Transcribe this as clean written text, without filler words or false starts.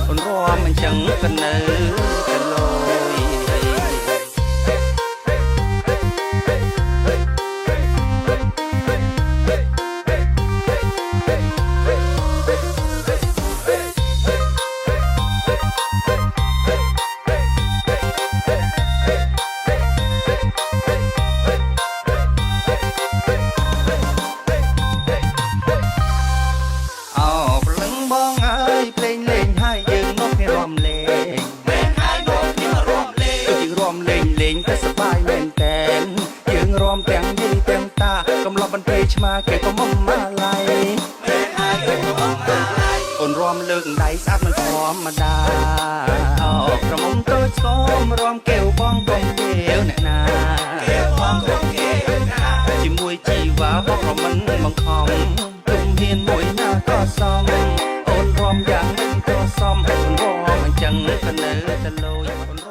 អូនរំអញ្ចឹងក៏នៅតែលយទាំងយីទាំងតាកំឡប់បន្ពេឆ្មាគេក៏មកម៉ាឡៃមែនហើយគេក៏មកម៉ាឡៃអូនរំលើកដៃស្អាតមិនធម្មតាអូក្រមុំតូចស្គមរំកែវបងកងកែវអ្នកណាកែវបងកងកែវណាជាមួយជីវ៉ាបងក៏មិនបង្ខំទុំហ៊ានមួយណាក៏សមអូនរំយ៉ាងមិនក៏សមអូនរំអញ្ចឹងក៏នៅតែលយ